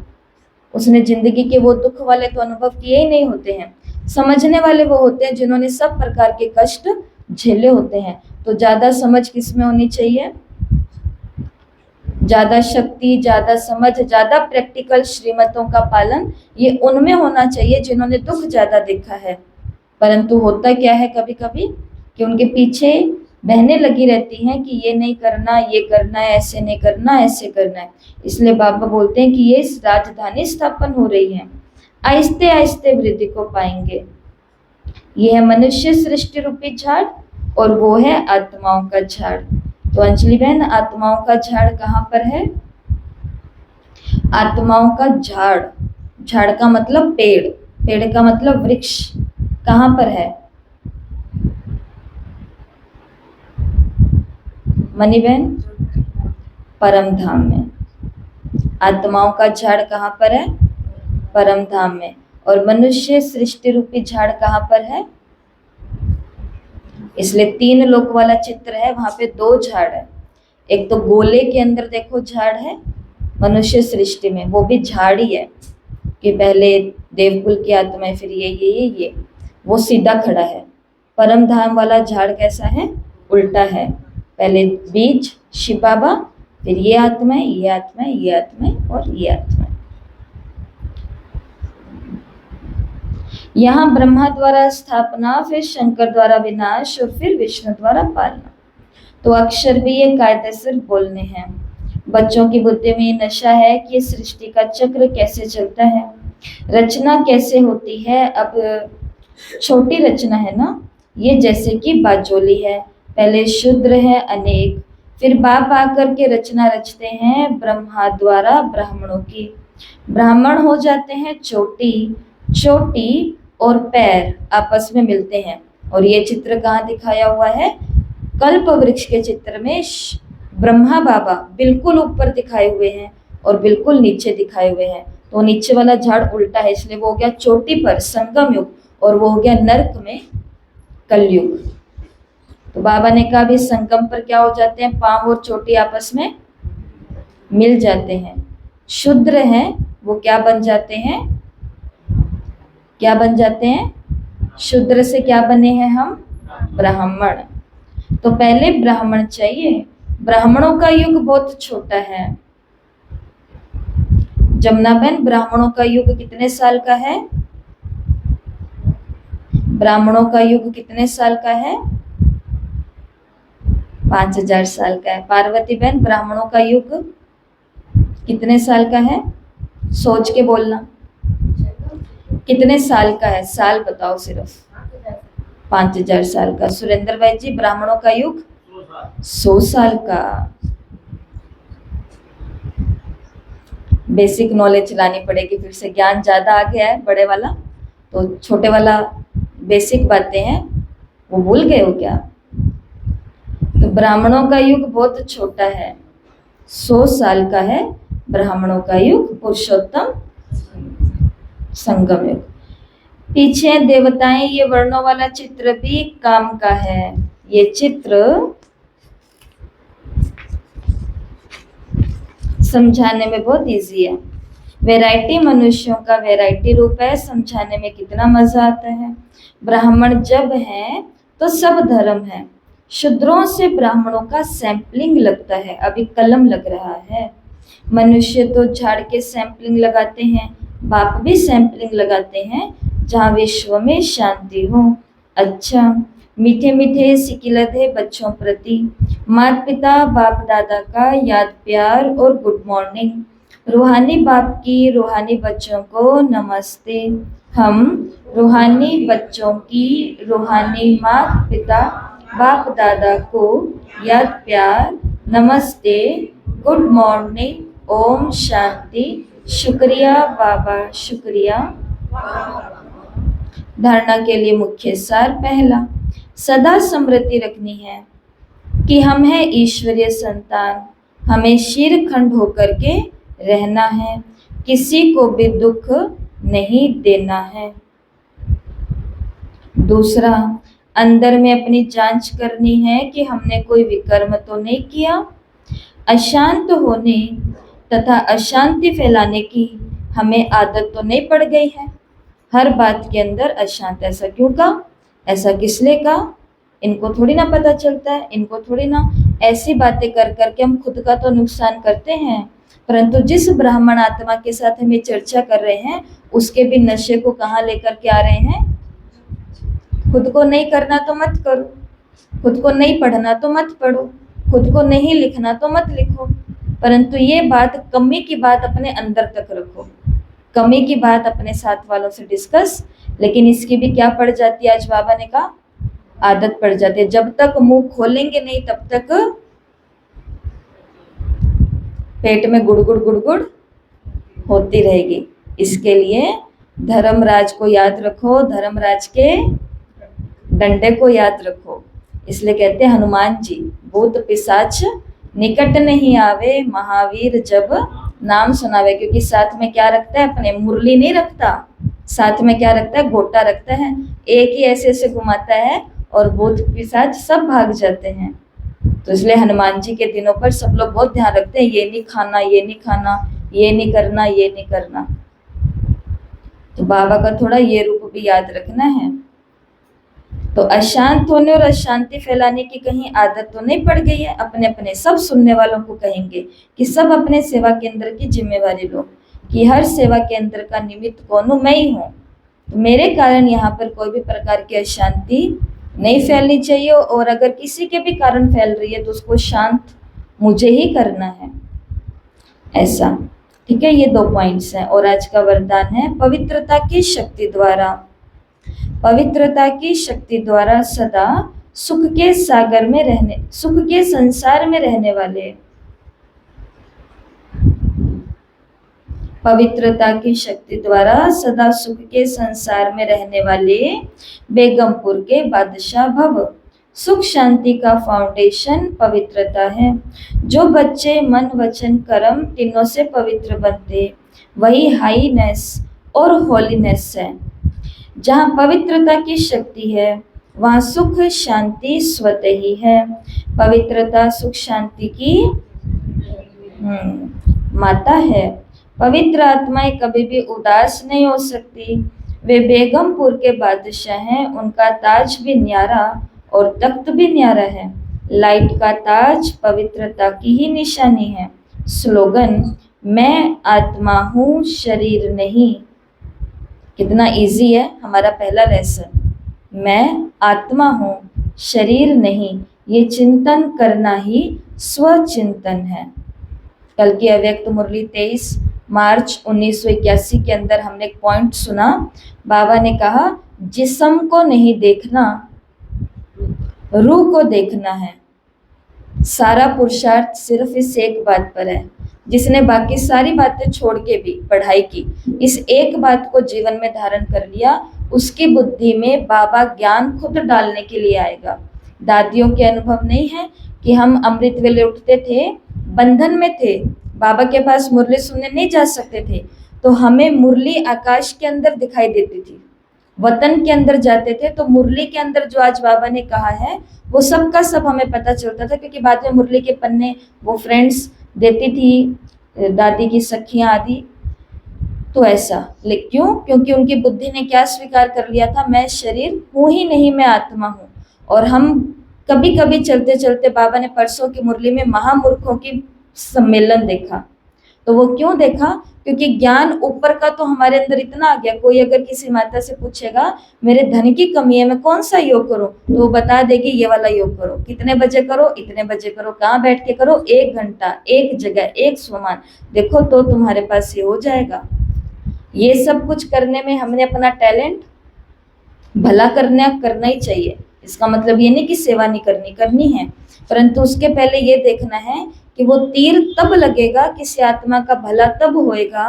उसने जिंदगी के वो दुख वाले तो अनुभव किए ही नहीं होते हैं। समझने वाले वो होते हैं जिन्होंने सब प्रकार के कष्ट झेले होते हैं। तो ज्यादा समझ किस में होनी चाहिए? ज्यादा शक्ति, ज्यादा समझ, ज्यादा प्रैक्टिकल श्रीमतों का पालन ये उनमें होना चाहिए जिन्होंने दुख ज्यादा देखा है। परंतु होता क्या है कभी कभी कि उनके पीछे बहनें लगी रहती हैं कि ये नहीं करना, ये करना है, ऐसे नहीं करना, ऐसे करना है। इसलिए बाबा बोलते हैं कि ये राजधानी स्थापन हो रही है, आहिस्ते आहिस्ते वृद्धि को पाएंगे। ये है मनुष्य सृष्टि रूपी झाड़ और वो है आत्माओं का झाड़। तो अंजलि बहन, आत्माओं का झाड़ कहाँ पर है? आत्माओं का झाड़, झाड़ का मतलब पेड़, पेड़ का मतलब वृक्ष, कहाँ पर है? मनी बहन, परम धाम में। आत्माओं का झाड़ कहाँ पर है? परम धाम में। और मनुष्य सृष्टि रूपी झाड़ कहाँ पर है? इसलिए 3 लोक वाला चित्र है, वहां पे 2 झाड़ है। एक तो गोले के अंदर देखो झाड़ है मनुष्य सृष्टि में, वो भी झाड़ ही है कि पहले देवकुल की आत्मा है, फिर ये वो सीधा खड़ा है। परम धाम वाला झाड़ कैसा है? उल्टा है, पहले बीज शिव बाबा, फिर ये आत्मा है, ये आत्मा है, ये आत्मा है और ये आत्मा है। यहाँ ब्रह्मा द्वारा स्थापना, फिर शंकर द्वारा विनाश और फिर विष्णु द्वारा पालना। तो अक्षर भी ये कायदे से बोलने हैं। बच्चों की बुद्धि में ये नशा है कि ये सृष्टि का चक्र कैसे चलता है, रचना कैसे होती है। अब छोटी रचना है ना ये, जैसे कि बाजोली है, पहले शूद्र है अनेक, फिर बाप आकर के रचना रचते हैं ब्रह्मा द्वारा ब्राह्मणों की। ब्राह्मण हो जाते हैं चोटी, चोटी और पैर आपस में मिलते हैं। और ये चित्र कहाँ दिखाया हुआ है? कल्प वृक्ष के चित्र में ब्रह्मा बाबा बिल्कुल ऊपर दिखाए हुए हैं और बिल्कुल नीचे दिखाए हुए हैं। तो नीचे वाला झाड़ उल्टा है, इसलिए वो हो गया चोटी पर संगम युग और वो हो गया नर्क में कलयुग। तो बाबा ने कहा भी संगम पर क्या हो जाते हैं? पांव और चोटी आपस में मिल जाते हैं। शूद्र हैं वो क्या बन जाते हैं? क्या बन जाते हैं? शूद्र से क्या बने हैं हम? ब्राह्मण। तो पहले ब्राह्मण चाहिए। ब्राह्मणों का युग बहुत छोटा है। जमुना बहन, ब्राह्मणों का युग कितने साल का है? ब्राह्मणों का युग कितने साल का है? 5000 साल का है। पार्वती बहन, ब्राह्मणों का युग कितने साल का है? सोच के बोलना, कितने साल का है? साल बताओ सिर्फ। 5000 साल का। सुरेंद्र भाई जी, ब्राह्मणों का युग 100 साल का। बेसिक नॉलेज लानी पड़ेगी फिर से, ज्ञान ज्यादा आ गया है बड़े वाला, तो छोटे वाला बेसिक बातें हैं वो भूल गए हो क्या? तो ब्राह्मणों का युग बहुत छोटा है, 100 साल का है ब्राह्मणों का युग, पुरुषोत्तम संगम युग। पीछे देवताएं, ये वर्णों वाला चित्र भी काम का है। ये चित्र समझाने में बहुत इजी है। वैरायटी मनुष्यों का वैरायटी रूप है, समझाने में कितना मजा आता है। ब्राह्मण जब है तो सब धर्म है। शूद्रों से ब्राह्मणों का सैंपलिंग लगता है, अभी कलम लग रहा है। मनुष्य तो झाड़ के सैंपलिंग लगाते हैं, बाप भी सैंपलिंग लगाते हैं, जहाँ विश्व में शांति हो। अच्छा, मीठे मीठे सिकिलत बच्चों प्रति माता पिता बाप दादा का याद प्यार और गुड मॉर्निंग। रूहानी बाप की रूहानी बच्चों को नमस्ते। हम रूहानी बच्चों की रूहानी माता पिता बाप दादा को याद प्यार नमस्ते, गुड मॉर्निंग, ओम शांति, शुक्रिया बाबा शुक्रिया। धारणा के लिए मुख्य सार पहला, सदा स्मृति रखनी है कि हम हैं ईश्वरीय संतान। हमें शीरखंड होकर के रहना है, किसी को भी दुख नहीं देना है। दूसरा, अंदर में अपनी जांच करनी है कि हमने कोई विकर्म तो नहीं किया। अशांत होने तथा अशांति फैलाने की हमें आदत तो नहीं पड़ गई है। हर बात के अंदर अशांत, ऐसा क्यों कहा, ऐसा किस लिए कहा, इनको थोड़ी ना पता चलता है, इनको थोड़ी ना। ऐसी बातें कर करके हम खुद का तो नुकसान करते हैं, परंतु जिस ब्राह्मण आत्मा के साथ हमें चर्चा कर रहे हैं उसके भी नशे को कहाँ लेकर के आ रहे हैं। खुद को नहीं करना तो मत करो, खुद को नहीं पढ़ना तो मत पढ़ो, खुद को नहीं लिखना तो मत लिखो, परंतु ये बात, कमी की बात अपने अंदर तक रखो, कमी की बात अपने साथ वालों से डिस्कस। लेकिन इसकी भी क्या पड़ जाती है, आज बाबा ने कहा, आदत पड़ जाती है। जब तक मुंह खोलेंगे नहीं तब तक पेट में गुड़गुड़ गुड़गुड़ होती रहेगी। इसके लिए धर्मराज को याद रखो, धर्मराज के डंडे को याद रखो। इसलिए कहते हैं हनुमान जी, भूत पिशाच निकट नहीं आवे, महावीर जब नाम सुनावे। क्योंकि साथ में क्या रखता है, अपने मुरली नहीं रखता, साथ में क्या रखता है, गोटा रखता है। एक ही ऐसे ऐसे घुमाता है और भूत पिशाच सब भाग जाते हैं। तो इसलिए हनुमान जी के दिनों पर सब लोग बहुत ध्यान रखते हैं, ये नहीं खाना, ये नहीं खाना, ये नहीं करना, ये नहीं करना। तो बाबा का थोड़ा ये रूप भी याद रखना है। तो अशांत होने और अशांति फैलाने की कहीं आदत तो नहीं पड़ गई है। अपने अपने सब सुनने वालों को कहेंगे कि सब अपने सेवा केंद्र की जिम्मेवारी लो, कि हर सेवा केंद्र का निमित्त कौन हूँ, मैं ही हूँ। तो मेरे कारण यहाँ पर कोई भी प्रकार की अशांति नहीं फैलनी चाहिए, और अगर किसी के भी कारण फैल रही है तो उसको शांत मुझे ही करना है, ऐसा। ठीक है, ये 2 पॉइंट्स हैं। और आज का वरदान है, पवित्रता की शक्ति द्वारा, पवित्रता की शक्ति द्वारा सदा सुख के सागर में रहने, सुख के संसार में रहने वाले, पवित्रता की शक्ति द्वारा सदा सुख के संसार में रहने वाले बेगमपुर के बादशाह भव। सुख शांति का फाउंडेशन पवित्रता है। जो बच्चे मन वचन कर्म तीनों से पवित्र बनते, वही हाईनेस और होलीनेस है। जहाँ पवित्रता की शक्ति है वहाँ सुख शांति स्वतः ही है। पवित्रता सुख शांति की माता है। पवित्र आत्माएं कभी भी उदास नहीं हो सकती। वे बेगमपुर के बादशाह हैं, उनका ताज भी न्यारा और तख्त भी न्यारा है। लाइट का ताज पवित्रता की ही निशानी है। स्लोगन, मैं आत्मा हूँ शरीर नहीं। कितना इजी है हमारा पहला लेसन, मैं आत्मा हूँ शरीर नहीं। ये चिंतन करना ही स्वचिंतन है। कल की अव्यक्त मुरली 23 मार्च 1981 के अंदर हमने एक पॉइंट सुना। बाबा ने कहा, जिस्म को नहीं देखना, रूह को देखना है। सारा पुरुषार्थ सिर्फ इस एक बात पर है। जिसने बाकी सारी बातें छोड़ के भी पढ़ाई की, इस एक बात को जीवन में धारण कर लिया, उसकी बुद्धि में बाबा ज्ञान खुद डालने के लिए आएगा। दादियों के अनुभव नहीं है कि हम अमृत वेले उठते थे, बंधन में थे, बाबा के पास मुरली सुनने नहीं जा सकते थे, तो हमें मुरली आकाश के अंदर दिखाई देती थी। वतन के अंदर जाते थे तो मुरली के अंदर जो आज बाबा ने कहा है वो सब का सब हमें पता चलता था, क्योंकि बाद में मुरली के पन्ने वो फ्रेंड्स देती थी, दादी की सखियां आदि। तो ऐसा क्यों? क्योंकि उनकी बुद्धि ने क्या स्वीकार कर लिया था, मैं शरीर हूं ही नहीं, मैं आत्मा हूं। और हम कभी कभी चलते चलते, बाबा ने परसों की मुरली में महामूर्खों की सम्मेलन देखा। तो वो क्यों देखा? क्योंकि ज्ञान ऊपर का तो हमारे अंदर इतना आ गया। कोई अगर किसी माता से पूछेगा मेरे धन की कमी है, मैं कौन सा योग करूं, तो वो बता देगी ये वाला योग करो, कितने बजे करो, इतने बजे करो, कहाँ बैठ के करो, 1 घंटा एक जगह एक स्वमान, देखो तो तुम्हारे पास ये हो जाएगा। ये सब कुछ करने में हमने अपना टैलेंट भला करना ही चाहिए। इसका मतलब ये नहीं कि सेवा नहीं करनी, करनी है, परंतु उसके पहले ये देखना है कि वो तीर तब लगेगा, किसी आत्मा का भला तब होएगा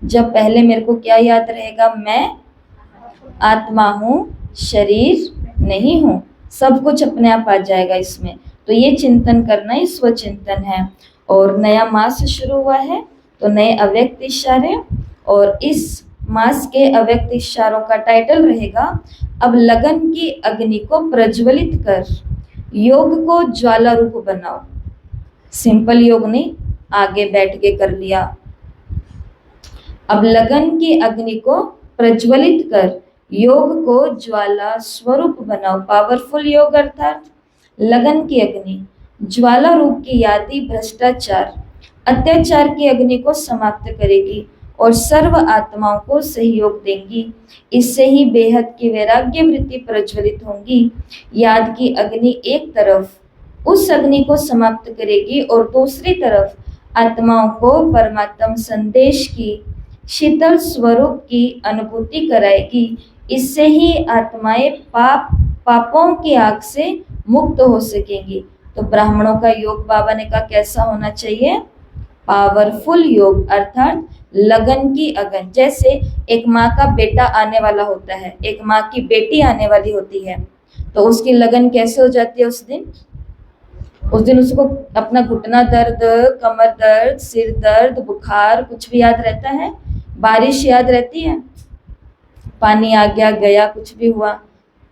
जब पहले मेरे को क्या याद रहेगा, मैं आत्मा हूँ, शरीर नहीं हूँ। सब कुछ अपने आप आ जाएगा इसमें। तो ये चिंतन करना ही स्वचिंतन है। और नया मास शुरू हुआ है तो नए अव्यक्त इशारे, और इस मास के अव्यक्त इशारों का टाइटल रहेगा अब लगन की अग्नि को प्रज्वलित कर योग को ज्वाला रूप बनाओ। सिंपल योग नहीं, आगे बैठ के कर लिया। अब लगन की अग्नि को प्रज्वलित कर योग को ज्वाला स्वरूप बनाओ। पावरफुल योग अर्थात लगन की अग्नि ज्वाला रूप की याति भ्रष्टाचार अत्याचार की अग्नि को समाप्त करेगी और सर्व आत्माओं को सहयोग देंगी। इससे ही बेहद की वैराग्य वृत्ति प्रज्वलित होंगी। याद की अग्नि एक तरफ उस अग्नि को समाप्त करेगी और दूसरी तरफ आत्माओं को परमात्म संदेश की शीतल स्वरूप की अनुभूति कराएगी। इससे ही आत्माएं पापों की आग से मुक्त हो सकेंगी। तो ब्राह्मणों का योग बाबा ने कहा कैसा होना चाहिए? पावरफुल योग अर्थात लगन की अगन। जैसे एक माँ का बेटा आने वाला होता है, एक माँ की बेटी आने वाली होती है, तो उसकी लगन कैसे हो जाती है? उस दिन उसको अपना घुटना दर्द, कमर दर्द, सिर दर्द, बुखार कुछ भी याद रहता है? बारिश याद रहती है? पानी आ गया गया, कुछ भी हुआ?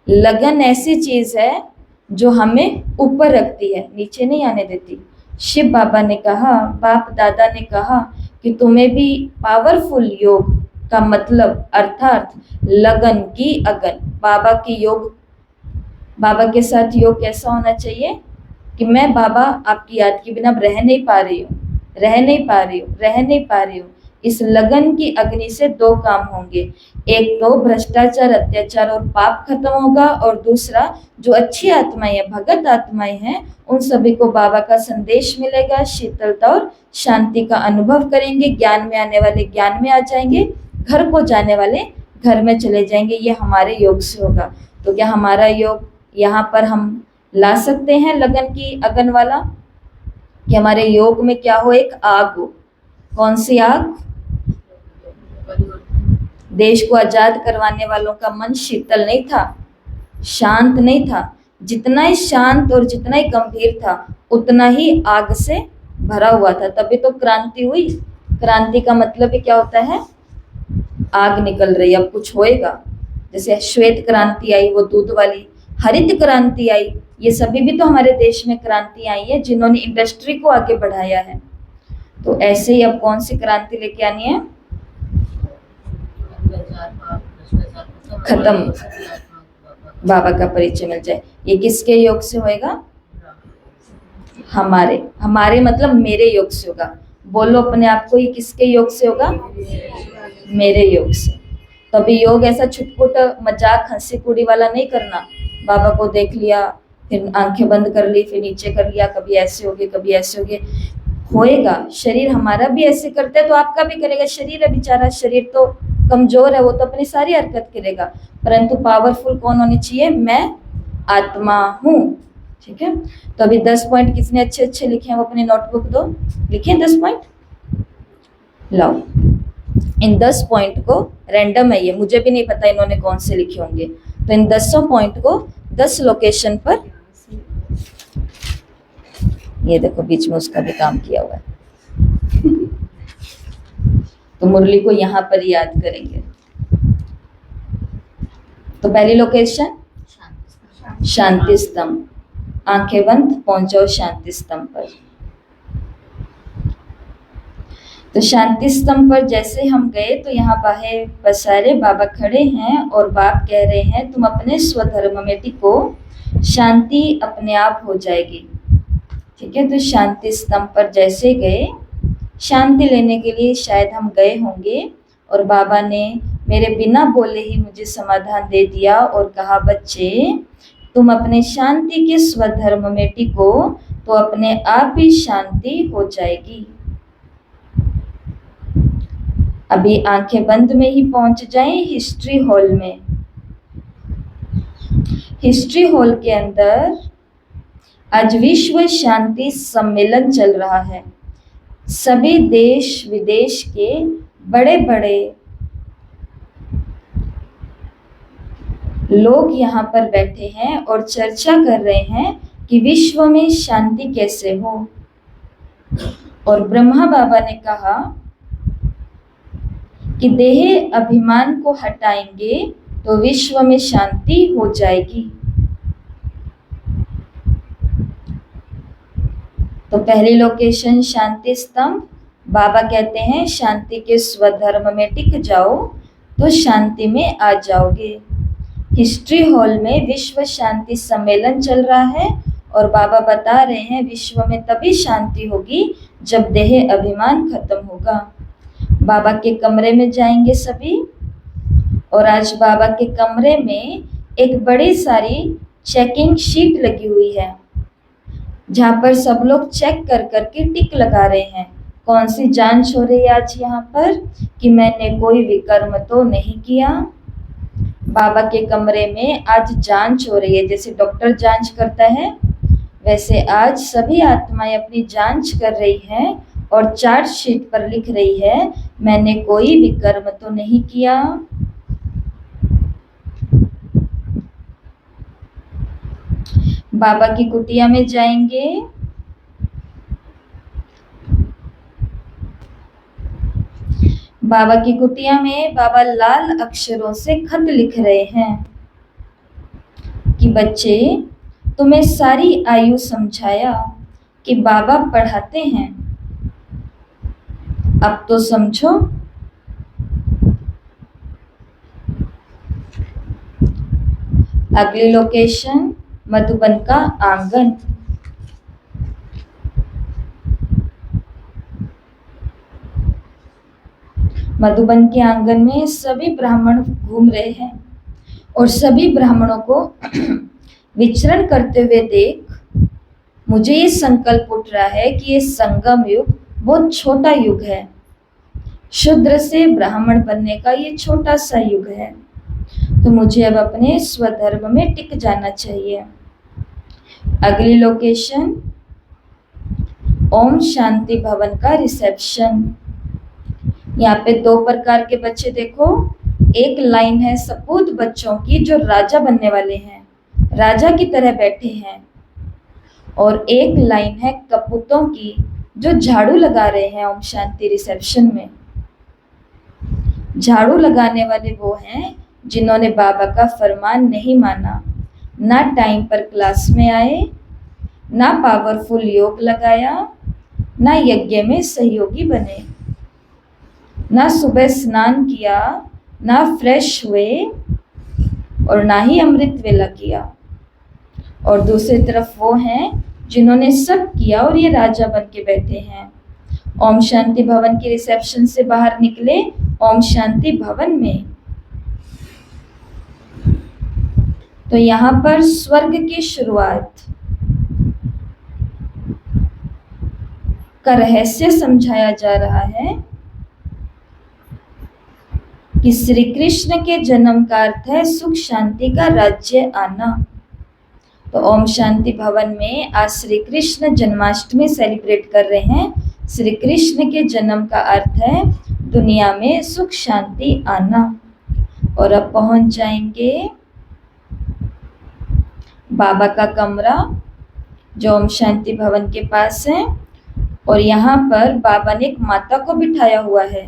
लगन ऐसी चीज है जो हमें ऊपर रखती है, नीचे नहीं आने देती। शिव बाबा ने कहा, बाप दादा ने कहा कि तुम्हें भी पावरफुल योग का मतलब अर्थात लगन की अगन, बाबा की योग, बाबा के साथ योग कैसा होना चाहिए कि मैं बाबा आपकी याद के बिना रह नहीं पा रही हूँ। इस लगन की अग्नि से 2 काम होंगे, एक तो भ्रष्टाचार अत्याचार और पाप खत्म होगा, और दूसरा जो अच्छी आत्माएं हैं, भगत आत्माएं हैं, उन सभी को बाबा का संदेश मिलेगा, शीतलता और शांति का अनुभव करेंगे। ज्ञान में आने वाले ज्ञान में आ जाएंगे, घर को जाने वाले घर में चले जाएंगे। ये हमारे योग से होगा। तो क्या हमारा योग यहाँ पर हम ला सकते हैं लगन की अगन वाला? कि हमारे योग में क्या हो? एक आग हो। कौन सी आग? देश को आजाद करवाने वालों का मन शीतल नहीं था, शांत नहीं था। जितना ही शांत और जितना ही गंभीर था उतना ही आग से भरा हुआ था। तभी तो क्रांति हुई। क्रांति का मतलब ही क्या होता है? आग निकल रही, अब कुछ होएगा। जैसे श्वेत क्रांति आई, वो दूध वाली, हरित क्रांति आई, ये सभी भी तो हमारे देश में क्रांति आई है जिन्होंने इंडस्ट्री को आगे बढ़ाया है। तो ऐसे ही अब कौन सी क्रांति लेके आनी है? खत्म, बाबा का परिचय मिल जाए। ये किसके योग से होएगा? हमारे मतलब मेरे योग से होगा। बोलो अपने आप को, ये किसके योग से होगा? मेरे योग से। तो अभी योग ऐसा छुटपुट मजाक हंसी कुड़ी वाला नहीं करना। बाबा को देख लिया, फिर आंखें बंद कर ली, फिर नीचे कर लिया, कभी ऐसे हो गए कभी ऐसे हो गए। होएगा, शरीर हमारा भी ऐसे करता है तो आपका भी करेगा। शरीर है बेचारा, शरीर तो कमजोर है, वो तो अपनी सारी हरकत करेगा, परंतु पावरफुल कौन होनी चाहिए? मैं आत्मा हूँ। ठीक है, तो अभी 10 पॉइंट कितने अच्छे अच्छे लिखे हैं वो अपनी नोटबुक दो, लिखे 10 पॉइंट लाओ। इन 10 पॉइंट को रैंडम है, ये मुझे भी नहीं पता इन्होंने कौन से लिखे होंगे। तो इन 10 पॉइंट को 10 लोकेशन पर, ये देखो बीच में उसका भी काम किया हुआ है तो मुरली को यहाँ पर याद करेंगे। तो पहली लोकेशन शांति शांति स्तंभ, आंखें बंद, पहुंच जाओ शांति स्तंभ पर। तो शांति स्तंभ पर जैसे हम गए तो यहाँ बाहर पसारे बाबा खड़े हैं और बाप कह रहे हैं तुम अपने स्वधर्म में टिको, शांति अपने आप हो जाएगी। ठीक है, तो शांति स्तंभ पर जैसे गए, शांति लेने के लिए शायद हम गए होंगे और बाबा ने मेरे बिना बोले ही मुझे समाधान दे दिया और कहा बच्चे तुम अपने शांति के स्वधर्म में टिको तो अपने आप ही शांति हो जाएगी। अभी आंखें बंद में ही पहुंच जाएं हिस्ट्री हॉल में। हिस्ट्री हॉल के अंदर आज विश्व शांति सम्मेलन चल रहा है। सभी देश विदेश के बड़े बड़े लोग यहाँ पर बैठे हैं और चर्चा कर रहे हैं कि विश्व में शांति कैसे हो। और ब्रह्मा बाबा ने कहा कि देह अभिमान को हटाएंगे तो विश्व में शांति हो जाएगी। तो पहली लोकेशन शांति स्तंभ। बाबा कहते हैं शांति के स्वधर्म में टिक जाओ तो शांति में आ जाओगे। हिस्ट्री हॉल में विश्व शांति सम्मेलन चल रहा है और बाबा बता रहे हैं विश्व में तभी शांति होगी जब देह अभिमान खत्म होगा। बाबा के कमरे में जाएंगे सभी और आज बाबा के कमरे में एक बड़ी सारी चेकिंग शीट लगी हुई है जहाँ पर सब लोग चेक कर करके टिक लगा रहे हैं। कौन सी जांच हो रही है आज यहाँ पर कि मैंने कोई विकर्म तो नहीं किया। बाबा के कमरे में आज जांच हो रही है, जैसे डॉक्टर जांच करता है वैसे आज सभी आत्माएं अपनी जांच कर रही हैं और चार्ट शीट पर लिख रही है मैंने कोई विकर्म तो नहीं किया। बाबा की कुटिया में जाएंगे। बाबा की कुटिया में बाबा लाल अक्षरों से खत लिख रहे हैं कि बच्चे तुम्हें सारी आयु समझाया कि बाबा पढ़ाते हैं, अब तो समझो। अगली लोकेशन मधुबन का आंगन। मधुबन के आंगन में सभी ब्राह्मण घूम रहे हैं और सभी ब्राह्मणों को विचरण करते हुए देख मुझे ये संकल्प उठ रहा है कि ये संगम युग बहुत छोटा युग है। शूद्र से ब्राह्मण बनने का ये छोटा सा युग है, तो मुझे अब अपने स्वधर्म में टिक जाना चाहिए। अगली लोकेशन ओम शांति भवन का रिसेप्शन। यहाँ पे दो प्रकार के बच्चे देखो, एक लाइन है सपूत बच्चों की जो राजा बनने वाले हैं, राजा की तरह बैठे हैं, और एक लाइन है कपूतों की जो झाड़ू लगा रहे हैं ओम शांति रिसेप्शन में। झाड़ू लगाने वाले वो हैं जिन्होंने बाबा का फरमान नहीं माना, ना टाइम पर क्लास में आए, ना पावरफुल योग लगाया, ना यज्ञ में सहयोगी बने, ना सुबह स्नान किया, ना फ्रेश हुए और ना ही अमृत वेला किया। और दूसरी तरफ वो हैं जिन्होंने सब किया और ये राजा बन के बैठे हैं। ओम शांति भवन के रिसेप्शन से बाहर निकले ओम शांति भवन में, तो यहाँ पर स्वर्ग की शुरुआत का रहस्य समझाया जा रहा है कि श्री कृष्ण के जन्म का अर्थ है सुख शांति का राज्य आना। तो ओम शांति भवन में आज श्री कृष्ण जन्माष्टमी सेलिब्रेट कर रहे हैं। श्री कृष्ण के जन्म का अर्थ है दुनिया में सुख शांति आना। और अब पहुंच जाएंगे बाबा का कमरा जो ओम शांति भवन के पास है, और यहाँ पर बाबा ने एक माता को बिठाया हुआ है।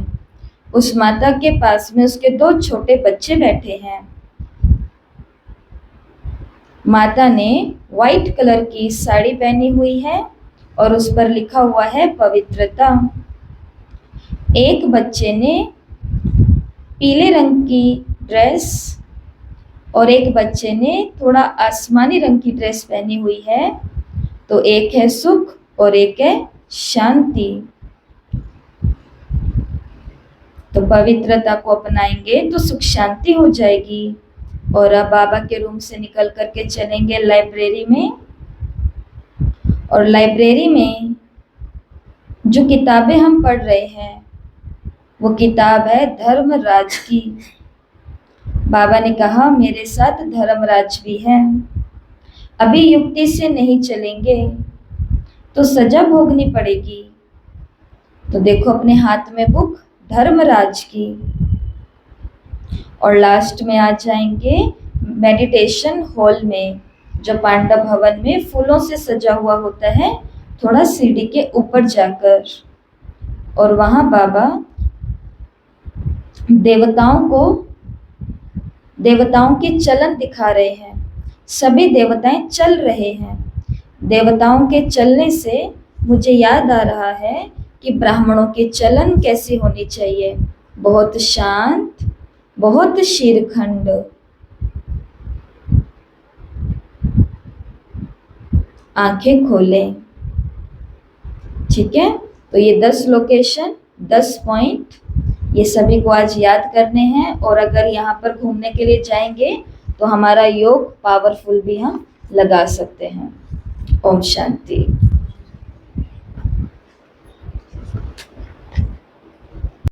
उस माता के पास में उसके दो छोटे बच्चे बैठे हैं। माता ने वाइट कलर की साड़ी पहनी हुई है और उस पर लिखा हुआ है पवित्रता। एक बच्चे ने पीले रंग की ड्रेस और एक बच्चे ने थोड़ा आसमानी रंग की ड्रेस पहनी हुई है, तो एक है सुख और एक है शांति। तो पवित्रता को अपनाएंगे तो सुख शांति हो जाएगी। और अब बाबा के रूम से निकल करके चलेंगे लाइब्रेरी में, और लाइब्रेरी में जो किताबें हम पढ़ रहे हैं वो किताब है धर्मराज की। बाबा ने कहा मेरे साथ धर्मराज भी है, अभी युक्ति से नहीं चलेंगे तो सजा भोगनी पड़ेगी। तो देखो अपने हाथ में बुक धर्मराज की। और लास्ट में आ जाएंगे मेडिटेशन हॉल में, जो पांडव भवन में फूलों से सजा हुआ होता है, थोड़ा सीढ़ी के ऊपर जाकर। और वहां बाबा देवताओं के चलन दिखा रहे हैं। सभी देवताएं चल रहे हैं। देवताओं के चलने से मुझे याद आ रहा है कि ब्राह्मणों के चलन कैसी होनी चाहिए, बहुत शांत, बहुत शीरखंड। आंखें खोलें। ठीक है, तो ये 10 लोकेशन, 10 पॉइंट, ये सभी को आज याद करने हैं। और अगर यहाँ पर घूमने के लिए जाएंगे तो हमारा योग पावरफुल भी हम लगा सकते हैं। ओम शांति।